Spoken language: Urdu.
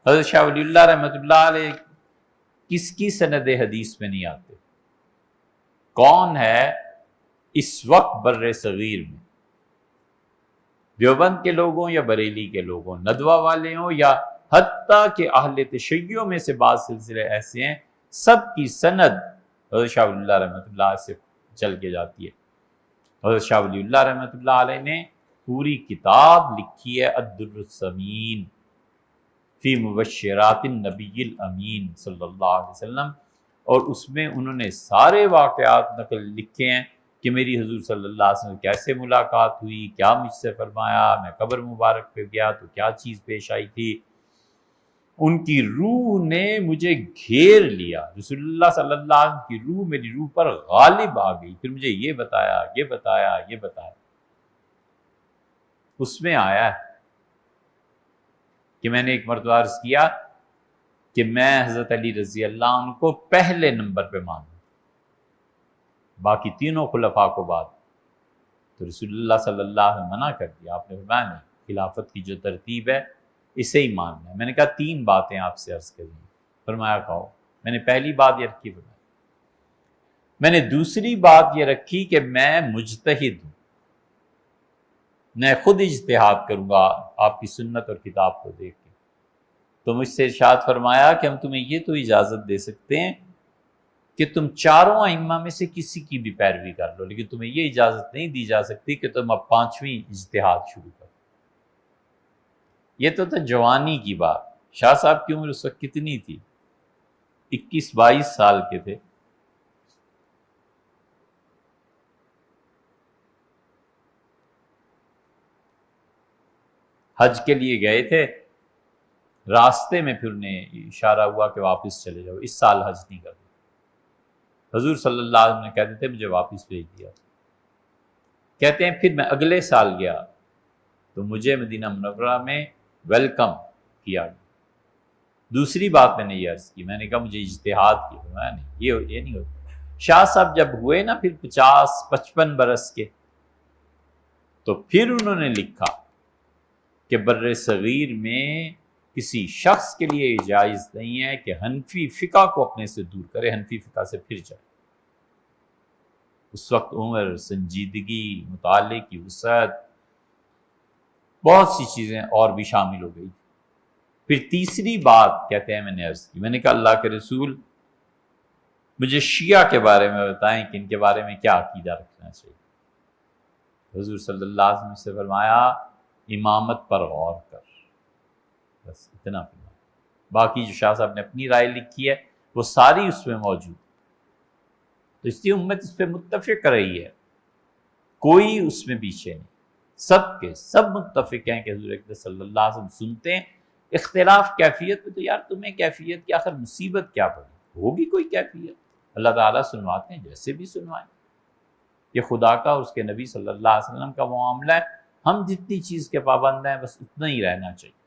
حضرت شاہ ولی اللہ رحمۃ اللہ علیہ کس کی سند حدیث میں نہیں آتے؟ کون ہے اس وقت بر صغیر میں، دیوبند کے لوگوں یا بریلی کے لوگوں، ندوہ والے ہوں یا حتیٰ کہ اہل تشیع میں سے بعض سلسلے ایسے ہیں، سب کی سند حضرت شاہ ولی اللہ رحمۃ اللہ سے چل کے جاتی ہے۔ حضرت شاہ ولی اللہ رحمۃ اللہ علیہ نے پوری کتاب لکھی ہے الدر الثمین فی مبشرات النبی الامین صلی اللہ علیہ وسلم، اور اس میں انہوں نے سارے واقعات نقل لکھے ہیں کہ میری حضور صلی اللہ علیہ وسلم کیسے ملاقات ہوئی، کیا مجھ سے فرمایا، میں قبر مبارک پہ گیا تو کیا چیز پیش آئی تھی، ان کی روح نے مجھے گھیر لیا، رسول اللہ صلی اللہ علیہ وسلم کی روح میری روح پر غالب آ گئی، پھر مجھے یہ بتایا یہ بتایا یہ بتایا۔ اس میں آیا ہے کہ میں نے ایک مرتبہ عرض کیا کہ میں حضرت علی رضی اللہ عنہ کو پہلے نمبر پہ مانوں، باقی تینوں خلفاء کو بعد، تو رسول اللہ صلی اللہ علیہ وسلم منع کر دیا، آپ نے فرمایا نہیں، خلافت کی جو ترتیب ہے اسے ہی ماننا ہے۔ میں نے کہا 3 باتیں آپ سے عرض کریں، فرمایا کہو۔ میں نے پہلی بات یہ رکھی، فرمایا میں نے دوسری بات یہ رکھی کہ میں مجتہد ہوں، میں خود اجتہاد کروں گا آپ کی سنت اور کتاب کو دیکھ کے۔ تو مجھ سے ارشاد فرمایا کہ ہم تمہیں یہ تو اجازت دے سکتے ہیں کہ تم چاروں ائمہ میں سے کسی کی بھی پیروی کر لو، لیکن تمہیں یہ اجازت نہیں دی جا سکتی کہ تم اب 5ویں اجتہاد شروع کرو۔ یہ تو تھا جوانی کی بات۔ شاہ صاحب کی عمر اس وقت کتنی تھی؟ 21-22 سال کے تھے۔ حج کے لیے گئے تھے، راستے میں پھر انہیں اشارہ ہوا کہ واپس چلے جاؤ، اس سال حج نہیں کرو۔ حضور صلی اللہ علیہ وسلم نے کہتے تھے مجھے واپس بھیج دیا۔ کہتے ہیں پھر میں اگلے سال گیا تو مجھے مدینہ منورہ میں ویلکم کیا۔ دوسری بات میں نے یہ عرض کی، میں نے کہا مجھے اجتہاد کی، میں نہیں، یہ نہیں ہوتا۔ شاہ صاحب جب ہوئے نا پھر 50-55 برس کے، تو پھر انہوں نے لکھا کہ بر صغیر میں کسی شخص کے لیے جائز نہیں ہے کہ حنفی فقہ کو اپنے سے دور کرے، حنفی فقہ سے پھر جائے۔ اس وقت عمر، سنجیدگی، مطالعے کی وسعت، بہت سی چیزیں اور بھی شامل ہو گئی۔ پھر تیسری بات کہتے ہیں میں نے عرض کی، میں نے کہا اللہ کے رسول مجھے شیعہ کے بارے میں بتائیں کہ ان کے بارے میں کیا عقیدہ رکھنا چاہیے۔ حضور صلی اللہ علیہ وسلم سے فرمایا امامت پر غور کر، بس اتنا فرمایا۔ باقی جو شاہ صاحب نے اپنی رائے لکھی ہے وہ ساری اس میں موجود، تو اس لیے امت اس پہ متفق رہی ہے، کوئی اس میں پیچھے نہیں، سب کے سب متفق ہیں کہ حضور اکرم صلی اللہ علیہ وسلم سنتے ہیں۔ اختلاف کیفیت میں تو یار تمہیں کیفیت کی آخر مصیبت کیا پڑی، ہوگی کوئی کیفیت، اللہ تعالیٰ سنواتے ہیں جیسے بھی سنوائیں، یہ خدا کا اور اس کے نبی صلی اللہ علیہ وسلم کا معاملہ ہے، ہم جتنی چیز کے پابند ہیں بس اتنا ہی رہنا چاہیے۔